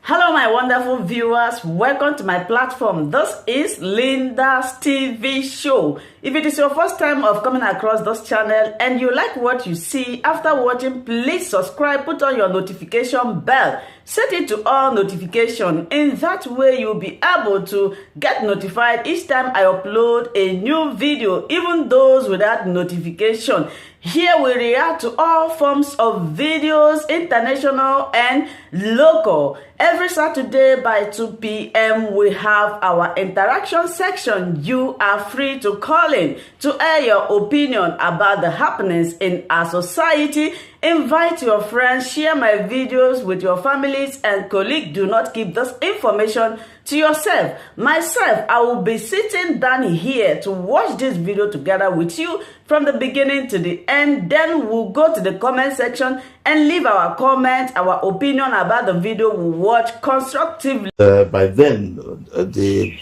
Hello my wonderful viewers, welcome to my platform. This is Linda's TV show. If it is your first time of coming across this channel and you like what you see after watching, please subscribe, put on your notification bell, set it to all notification. In that way you'll be able to get notified each time I upload a new video, even those without notification. Here we react to all forms of videos, international and local. Every Saturday by 2 p.m. we have our interaction section. You are free to call in to air your opinion about the happenings in our society. Invite your friends, share my videos with your families and colleagues. Do not keep this information to yourself. Myself, I will be sitting down here to watch this video together with you from the beginning to the end. Then we'll go to the comment section and leave our comment, our opinion about the video we watch constructively. By then, the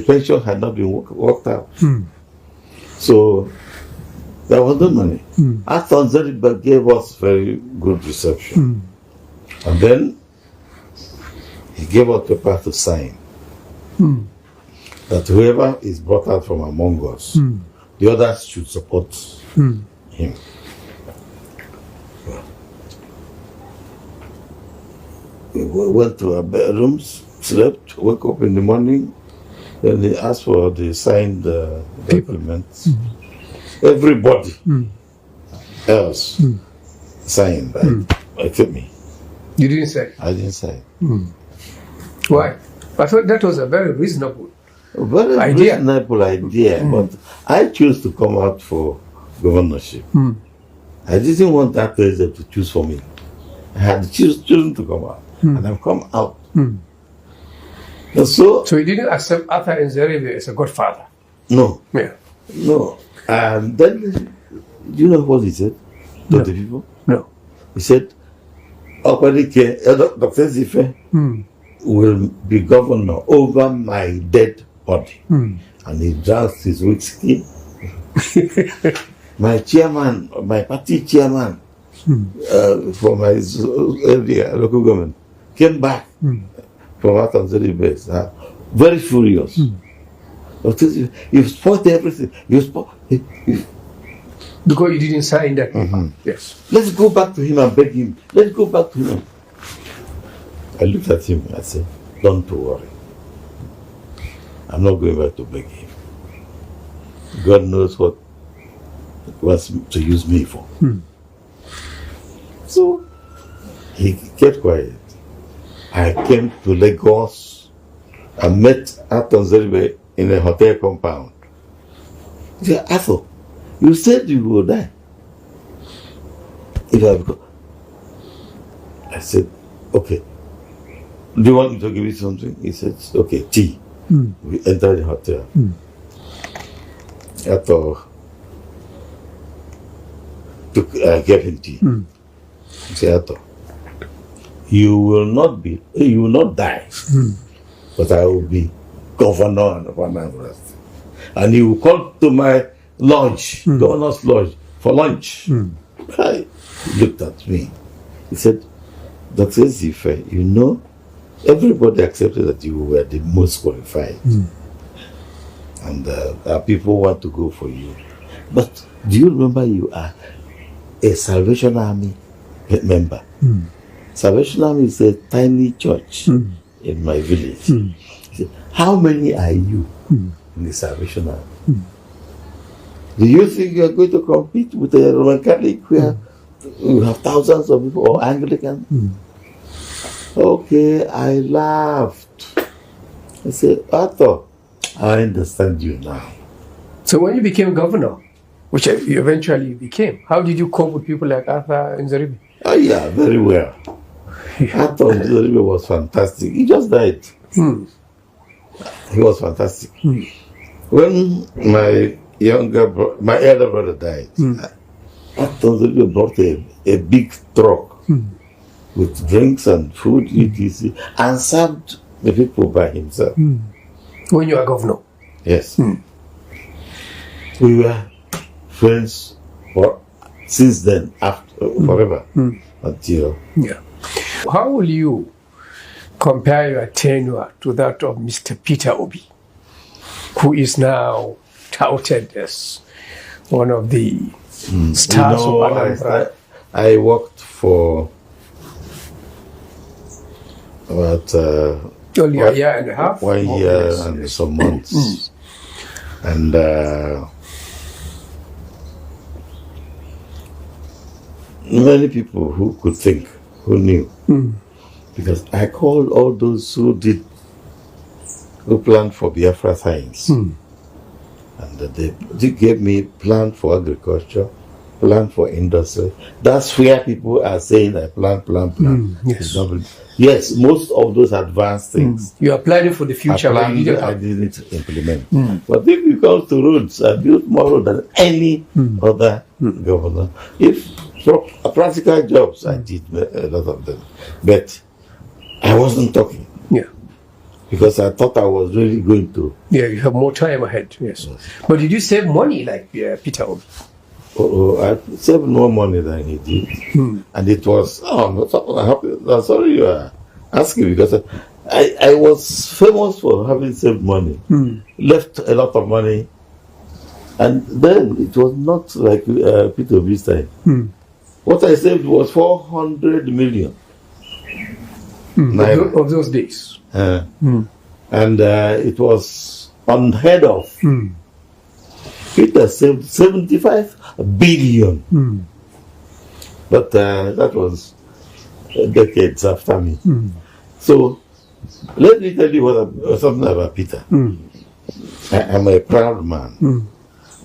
pension had not been worked out. So there was no money. After Zeriba gave us very good reception. And then he gave us paper to sign. That whoever is brought out from among us, the others should support him. We went to our bedrooms, slept, woke up in the morning, then they asked for the signed documents. Everybody else signed, except me. You didn't say? I didn't sign. Why? I thought that was a very reasonable idea. But I chose to come out for governorship. I didn't want that president to choose for me. I had chosen to come out, and I've come out. And so you didn't accept Arthur Nzeribe as a godfather? No. Yeah. No. And then, do you know what he said to the people? No. He said, Dr. Zife will be governor over my dead body. And he drank his whiskey. My chairman, my party chairman for my area, local government, came back from Arthur Nzeribe, very furious. You spoiled everything. Because you didn't sign that paper. Yes. Let's go back to him and beg him. Let's go back to him. I looked at him and I said, don't worry. I'm not going back to beg him. God knows what he wants to use me for. So he kept quiet. I came to Lagos and met Arthur Nzeribe in a hotel compound. He said, Arthur, you said you will die. If I go. I said, okay. Do you want me to give you something? He said, okay, tea. We entered the hotel. Arthur gave him tea. He said, Arthur, you will not die, but I will be governor and unrest. And he will come to my lodge, governor's lodge, for lunch. He looked at me. He said, Dr. Zife, you know, everybody accepted that you were the most qualified. And our people want to go for you. But do you remember you are a Salvation Army member? Salvation Army is a tiny church in my village. He said, how many are you in the Salvation Army? Do you think you are going to compete with a Roman Catholic where you have thousands of people, or Anglican? Okay, I laughed. I said, Arthur, I understand you now. So when you became governor, which you eventually became, how did you cope with people like Arthur Nzeribe? Oh yeah, very well. Arthur Nzeribe was fantastic. He just died. He was fantastic. When my elder brother died, Arthur Nzeribe brought a big truck with drinks and food, etc., and served the people by himself. When you were governor? Yes. We were friends since then, after forever, until. Yeah. How will you compare your tenure to that of Mr. Peter Obi, who is now touted as one of the stars of Anambra. I worked for about only a year and a half? 1 year and some months. And many people who could think, who knew. Because I called all those who planned for BIAFRA science. And they gave me plan for agriculture, plan for industry. That's where people are saying I plan. Yes. Yes, most of those advanced things. You are planning for the future. I didn't implement. But if you come to roads, I built more roads than any other governor. If practical jobs, I did a lot of them. But I wasn't talking. Yeah. Because I thought I was really going to. Yeah, you have more time ahead. Yes. But did you save money like Peter Obi? I saved more money than he did. And it was, I'm sorry you are asking, because I was famous for having saved money. Left a lot of money. And then it was not like Peter Obi's time. What I saved was 400 million. Of those days. And it was unheard of. Peter saved 75 billion. But that was decades after me. So let me tell you something about Peter. I am a proud man.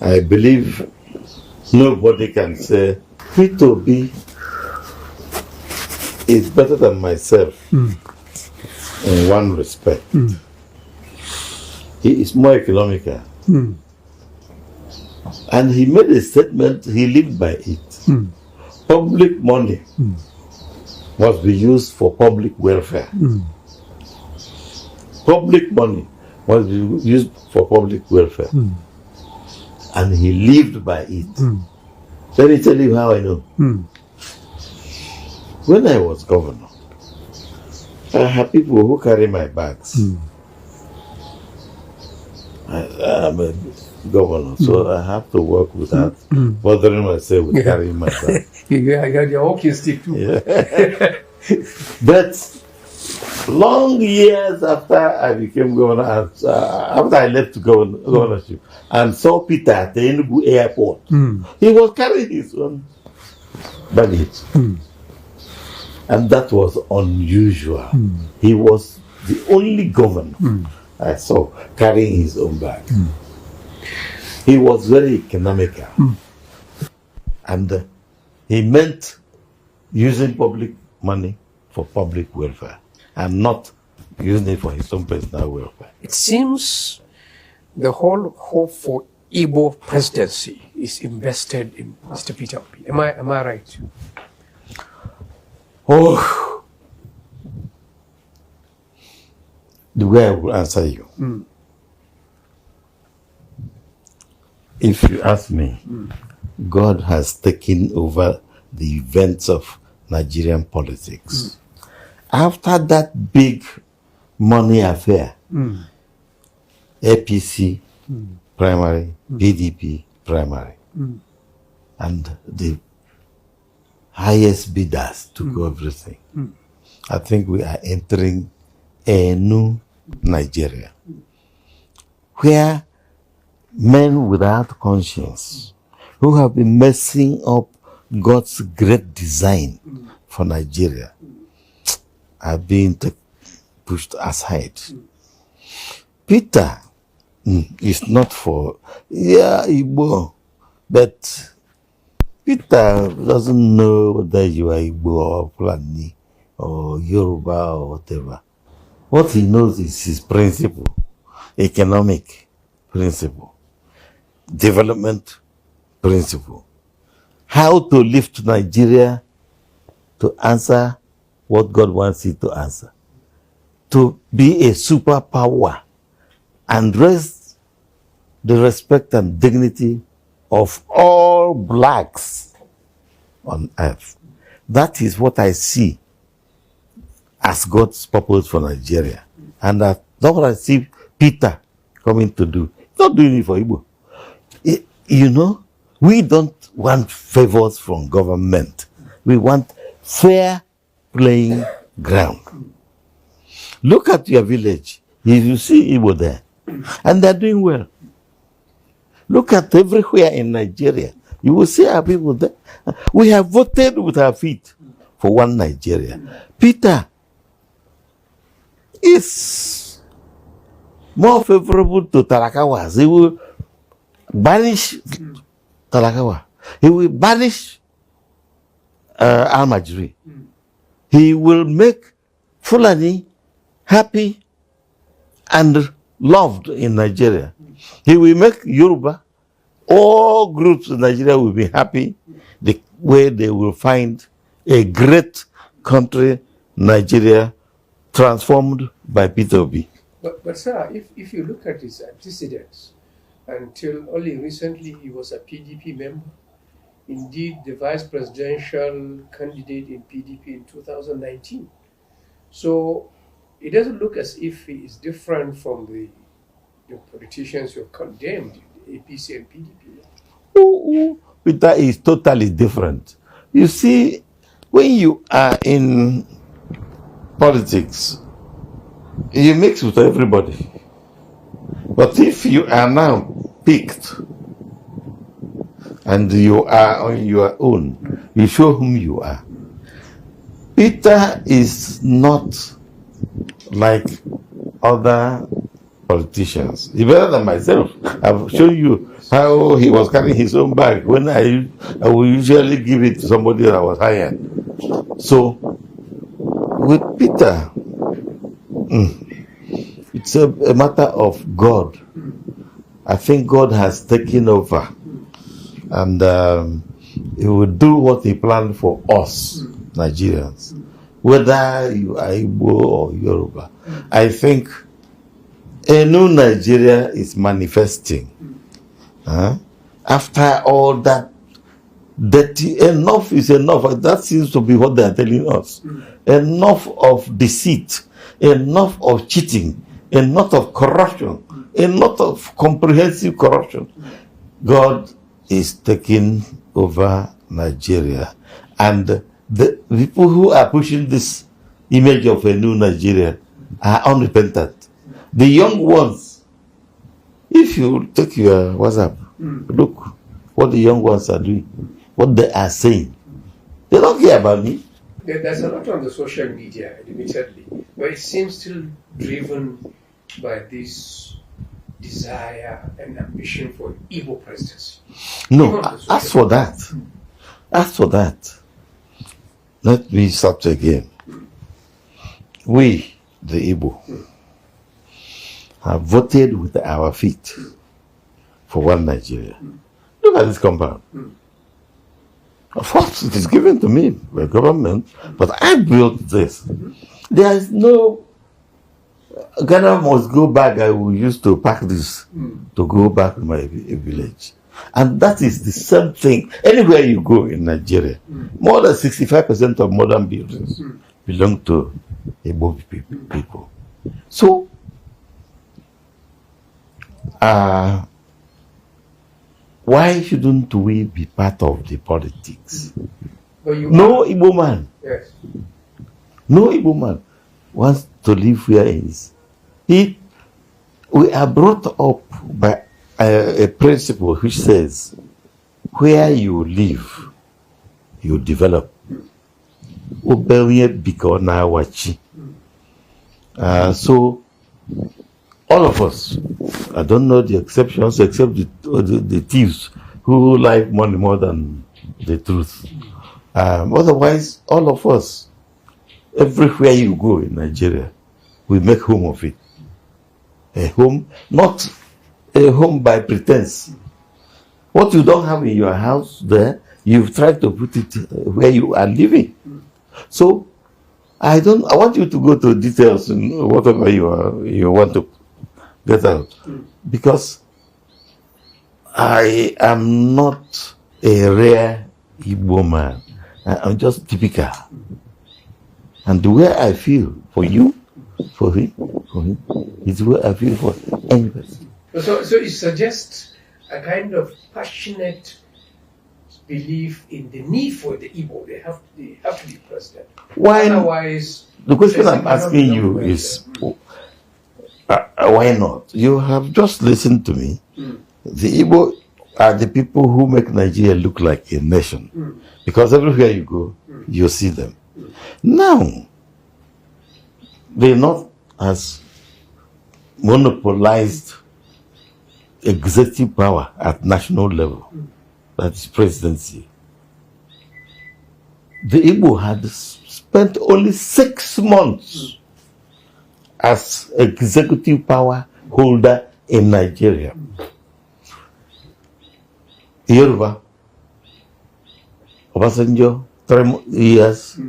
I believe nobody can say Peter Obi is better than myself in one respect. He is more economical. And he made a statement, he lived by it. Public money must be used for public welfare. Public money must be used for public welfare. And he lived by it. Let me tell you how I know. When I was governor, I had people who carry my bags. I'm a governor, so I have to work without bothering myself with carrying my bag. You got your walking stick too. Yeah. But long years after I became governor, after I left governorship, and saw Peter at the Enugu airport, he was carrying his own baggage. And that was unusual. He was the only governor I saw carrying his own bag. He was very economical. And he meant using public money for public welfare and not using it for his own personal welfare. It seems the whole hope for Igbo presidency is invested in Mr. Peter Obi. Am I right? Oh, the way I will answer you. If you ask me, God has taken over the events of Nigerian politics. After that big money affair, APC primary, PDP primary, and the highest bidders took everything. I think we are entering a new Nigeria, where men without conscience, who have been messing up God's great design for Nigeria, are being pushed aside. Peter is not for, Igbo, but Peter doesn't know whether you are Igbo or Fulani or Yoruba or whatever. What he knows is his principle, economic principle, development principle, how to lift Nigeria to answer what God wants it to answer, to be a superpower and raise the respect and dignity of all blacks on earth. That is what I see as God's purpose for Nigeria. And that's what I see Peter coming to do. He's not doing it for Igbo. You know, we don't want favors from government. We want fair playing ground. Look at your village. You see Igbo there. And they're doing well. Look at everywhere in Nigeria. You will see our people there. We have voted with our feet for one Nigeria. Peter is more favorable to Talakawas. He will banish Talakawa. He will banish Almajiri. He will make Fulani happy and loved in Nigeria. He will make Yoruba, all groups in Nigeria will be happy the way they will find a great country, Nigeria, transformed by Peter Obi. But sir, if you look at his antecedents, until only recently he was a PDP member, indeed the vice presidential candidate in PDP in 2019. So it doesn't look as if he is different from the politicians you have condemned, APC and PDP. Peter is totally different. You see, when you are in politics, you mix with everybody. But if you are now picked and you are on your own, you show whom you are. Peter is not like other politicians. He's better than myself. I've shown you how he was carrying his own bag when I will usually give it to somebody that was hired. So with Peter, it's a matter of God. I think God has taken over, and he will do what he planned for us, Nigerians, whether you are Igbo or Yoruba. I think a new Nigeria is manifesting. After all that dirty, enough is enough. That seems to be what they are telling us. Enough of deceit, enough of cheating, enough of corruption, enough of comprehensive corruption. God is taking over Nigeria. And the people who are pushing this image of a new Nigeria are unrepentant. The young ones, if you take your WhatsApp, look what the young ones are doing, what they are saying. They don't care about me. There's a lot on the social media, admittedly, but it seems still driven by this desire and ambition for Igbo presidency. No, as for that, let me start again. We, the Igbo, have voted with our feet for one Nigeria. Look at this compound. Of course, it is given to me by government, but I built this. There is no Ghana must go back. I will use to pack this to go back to my village. And that is the same thing anywhere you go in Nigeria. More than 65% of modern buildings belong to Igbo people. So, why shouldn't we be part of the politics? No Igbo man. Yes. No Igbo man wants to live where he is. We are brought up by a principle which says, where you live, you develop. So, all of us, I don't know the exceptions except the thieves who like money more than the truth. Otherwise, all of us, everywhere you go in Nigeria, we make home of it. A home, not a home by pretense. What you don't have in your house there, you've tried to put it where you are living. So, I want you to go to details in whatever you want to get out. Because I am not a rare Igbo man. I'm just typical. And the way I feel for you, for him, is the way I feel for anybody. So it suggests a kind of passionate belief in the need for the Igbo. They have to be president. Why? Otherwise, the question I'm asking you is, why not? You have just listened to me. The Igbo are the people who make Nigeria look like a nation. Because everywhere you go, you see them. Now, they're not as monopolized executive power at national level. That is presidency. The Igbo had spent only 6 months as executive power holder in Nigeria. Yoruba, Obasanjo, 3 years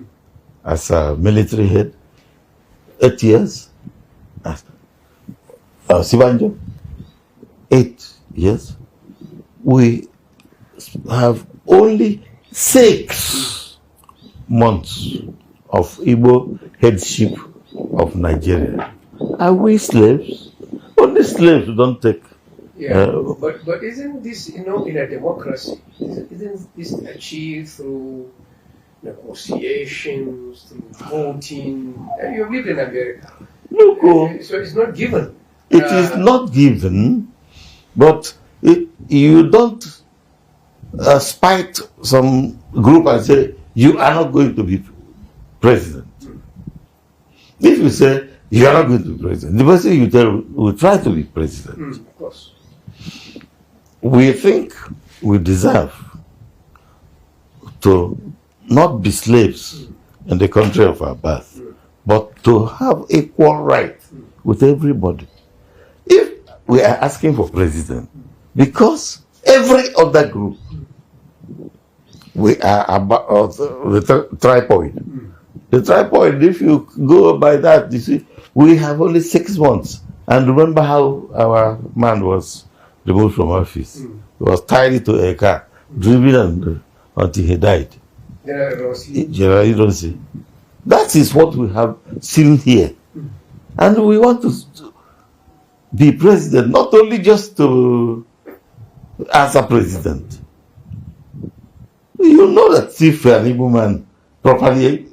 as a military head, 8 years as Sibanjo, 8 years. We have only 6 months of Igbo headship of Nigeria. Are we slaves? Only slaves don't take. Yeah, but isn't this, in a democracy, isn't this achieved through negotiations, through voting? And you live in America. Look, so it's not given. It is not given, but you don't spite some group and say, you are not going to be president. If you say, you are not going to be president, the person you tell will try to be president. Of course. We think we deserve to not be slaves in the country of our birth, but to have equal right with everybody. If we are asking for president, because every other group, we are about the tripod. The tripod, if you go by that, you see, we have only 6 months. And remember how our man was removed from office. He was tied to a car, driven until he died. General Rossi. That is what we have seen here. And we want to be president, not only just to answer president. You know that if an Igbo man properly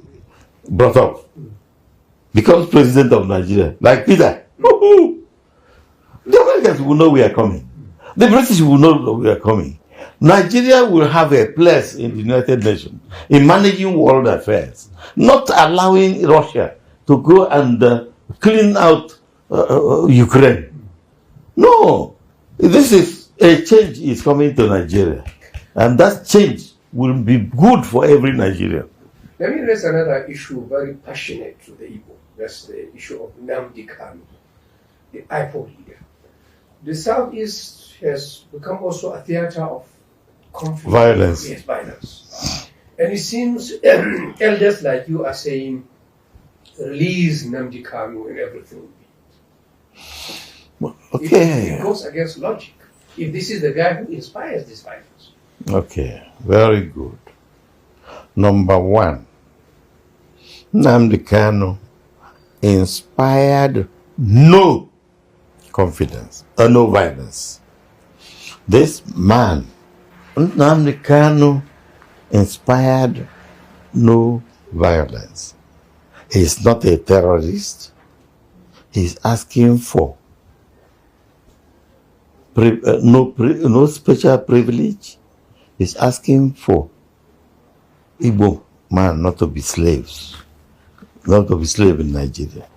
brought up becomes president of Nigeria, like Peter, the Americans will know we are coming. The British will know we are coming. Nigeria will have a place in the United Nations in managing world affairs, not allowing Russia to go and clean out Ukraine. No, this is a change is coming to Nigeria, and that change will be good for every Nigerian. Let me raise another issue very passionate to the Igbo. That's the issue of Nnamdi Kanu, the IPOB leader. The Southeast has become also a theater of conflict. Violence. Yes, violence. And it seems elders like you are saying, release Nnamdi Kanu and everything will be. Okay. It goes against logic. If this is the guy who inspires this violence. Okay, very good. Number one, Nnamdi Kanu inspired no confidence, no violence. This man, Nnamdi Kanu, inspired no violence. He is not a terrorist. He is asking for no special privilege. He is asking for Igbo man not to be slaves, not to be slave in Nigeria.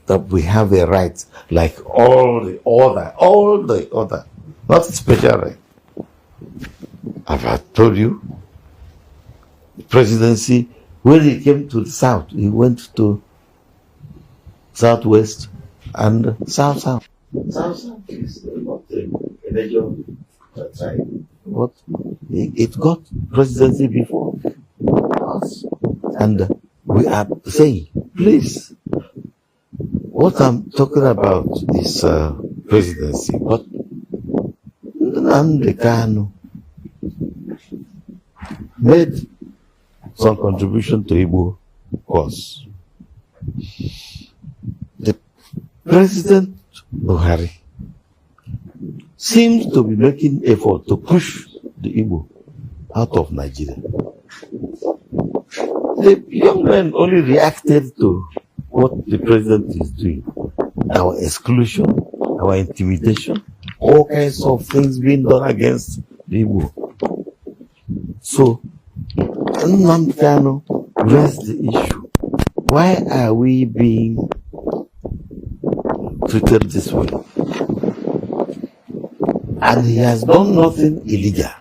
That we have a right like all the other, not a special right. I've told you, the presidency, when he came to the south, he went to southwest and south. South is not a major tribe. But it got presidency before us. And we are saying, please, what I'm talking about is presidency. But Nnamdi Kanu made some contribution to Igbo course. The President Buhari seems to be making effort to push the Igbo out of Nigeria. The young men only reacted to what the president is doing. Our exclusion, our intimidation, all kinds of things being done against the Igbo. So, Nnamdi Kanu raised the issue. Why are we being treated this way? And he has done nothing illegal.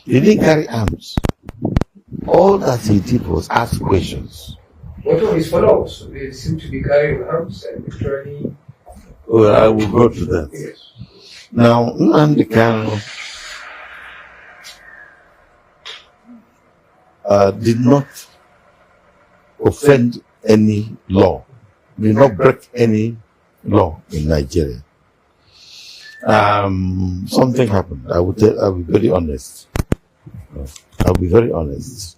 He didn't carry arms. All that he did was ask questions. What of his followers? They seem to be carrying arms and literally. Well, I will go to that. Yes. Now, Nnamdi Kanu did not offend any law, did not break any law in Nigeria. Something happened. I'll be very honest. I'll be very honest.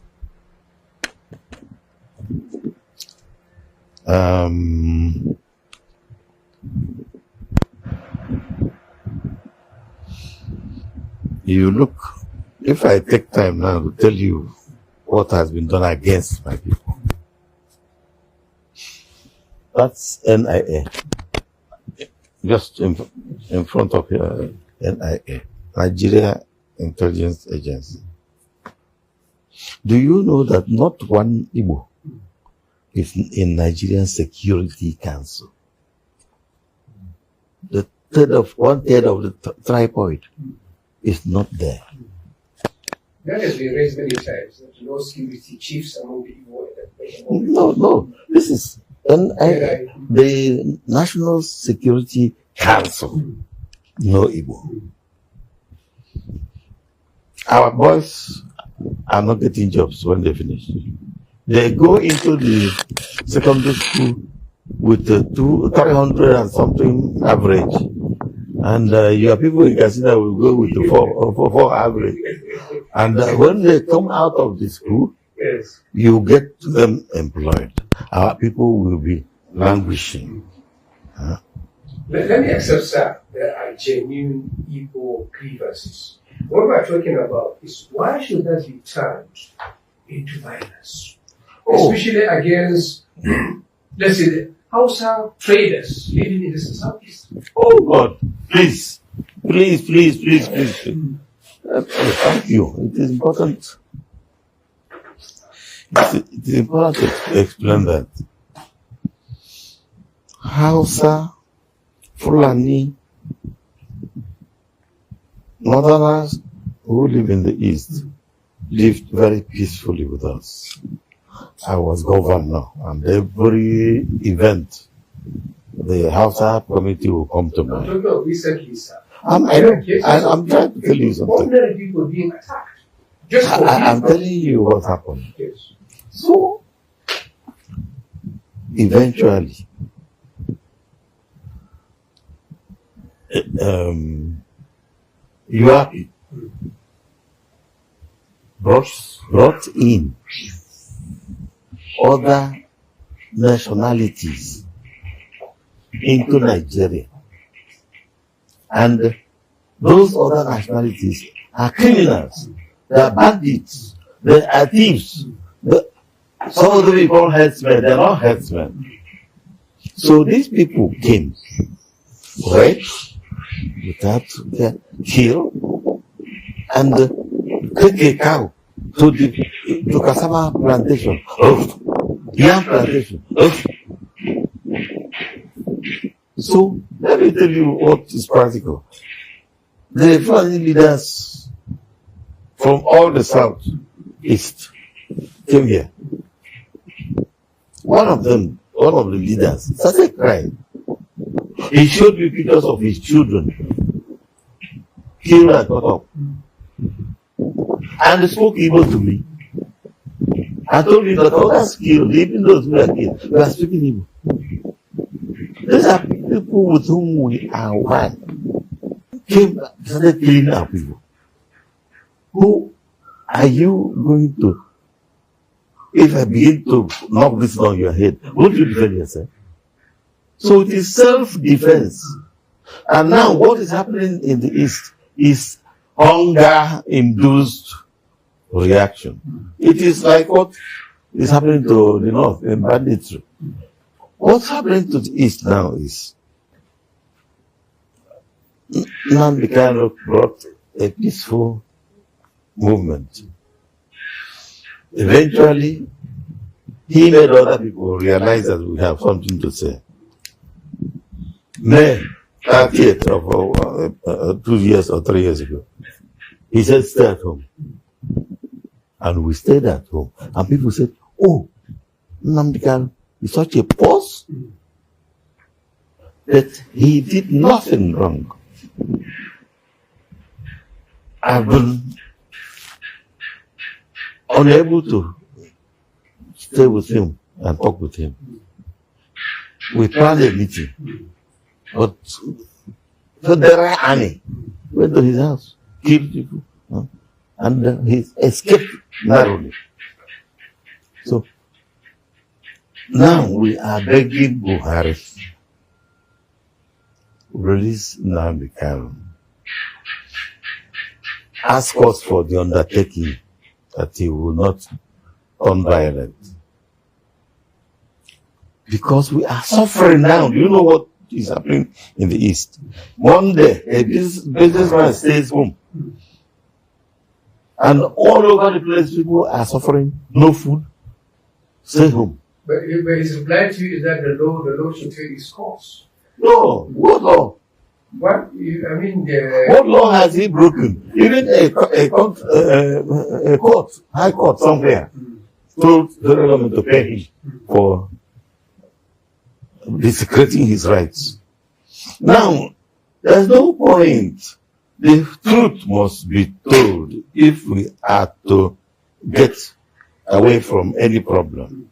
You look, if I take time now to tell you what has been done against my people, that's NIA. Just in front of NIA, Nigeria Intelligence Agency. Do you know that not one Igbo is in Nigerian Security Council? One third of the tripoid is not there. That has been raised many times. That no security chiefs among the Igbo. No. This is NIA, the National Security Council. No Igbo. Our boys are not getting jobs when they finish. They go into the secondary school with 300 and something average. And your people in Casina will go with the 4 average. And when they come out of the school, Yes. you get them employed. Our people will be languishing. Let me accept, sir, there are genuine Igbo grievances. What we're talking about is why should that be turned into violence? Especially against, let's say, the Hausa traders living in the southeast. Oh God, please. Thank you. It is important. It is important to explain that. Hausa, Fulani, Northerners who live in the east lived very peacefully with us. I was governor, and every event, the Hausa committee will come to mind. I'm talking about recently, sir. I'm trying to tell you something. Ordinary people being attacked. I'm telling you what happened. Yes. So, eventually, you are brought in other nationalities into Nigeria. And those other nationalities are criminals, they are bandits, they are thieves. Some of them we call headsmen, they are not headsmen. So these people came, rape, without kill, and take a cow to cassava plantation, yam plantation. So let me tell you what is practical. The Fulani leaders from all the south east came here. One of the leaders started crying. He showed me pictures of his children killed and cut up. And he spoke Igbo to me. I told me that others killed, even those who are killed, we are speaking Igbo. These are people with whom we are one. Came back, started killing our people. Who are you going to if I begin to knock this on your head, won't you defend yourself? So it is self-defense. And now what is happening in the East is hunger-induced reaction. It is like what is happening to the North in banditry. What's happening to the East now is Nnamdi Kanu brought a peaceful movement. Eventually, he made other people realize that we have something to say. May 30th of 2 years or 3 years ago, he said, stay at home. And we stayed at home. And people said, oh, Nnamdi Kanu is such a boss that he did nothing wrong. I've been unable to stay with him and talk with him. We planned a meeting, but Federal Army went to his house, killed people, and he escaped narrowly. So now we are begging Buhari to release Nnamdi Kanu. Ask us for the undertaking that he will not turn violent. Because we are suffering now. Do you know what is happening in the East? One day, a businessman stays home. And all over the place, people are suffering. No food. Stay home. But his reply to you is that the law should take its course. No. What law? What? I mean, what law has he broken? Even a court, high court somewhere, told the government to pay him for desecrating his rights. Now, there's no point. The truth must be told if we are to get away from any problem.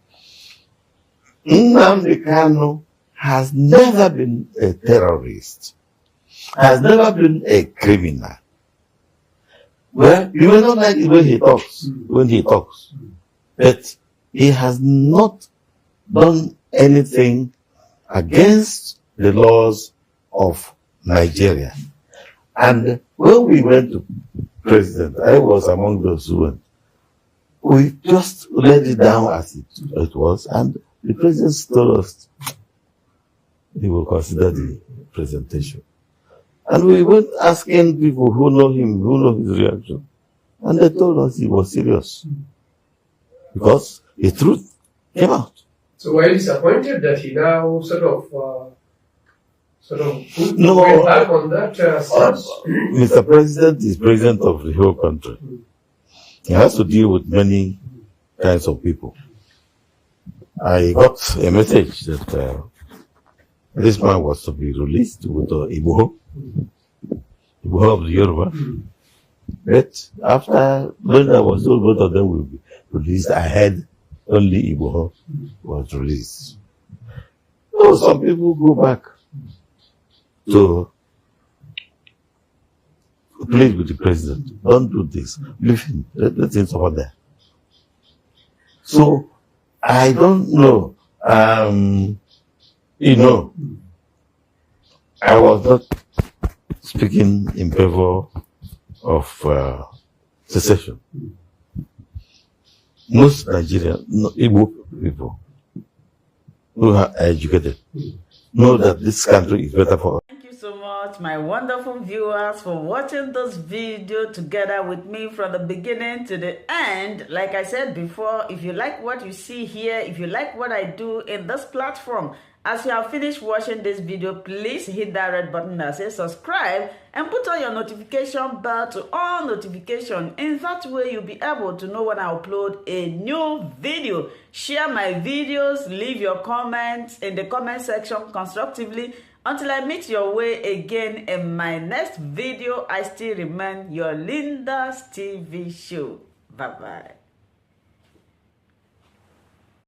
Nnamdi Kanu has never been a terrorist, has never been a criminal. Well, you may not like it when he talks, but he has not done anything against the laws of Nigeria. And when we went to president, I was among those who went. We just laid it down as it was, and the president told us he will consider the presentation. And we went asking people who know him, who know his reaction. And they told us he was serious. Because the truth came out. So were you disappointed that he now sort of no, went back on that stance? Mr. President is president of the whole country. He has to deal with many kinds of people. I got a message that this man was to be released with Igbo of the Yoruba. But after when I was told both of them will be released, I heard only Igbo was released. So some people go back to plead with the president. Don't do this. Leave him. Let him suffer there. So I don't know. You know, I was not speaking in favor of secession. Most Nigerian, Igbo people who are educated know that this country is better for us. Thank you so much, my wonderful viewers, for watching this video together with me from the beginning to the end. Like I said before, if you like what you see here, if you like what I do in this platform, as you have finished watching this video, please hit that red button that says subscribe and put on your notification bell to all notification. In that way, you'll be able to know when I upload a new video. Share my videos, leave your comments in the comment section constructively. Until I meet your way again in my next video, I still remain your Linda's TV show. Bye-bye.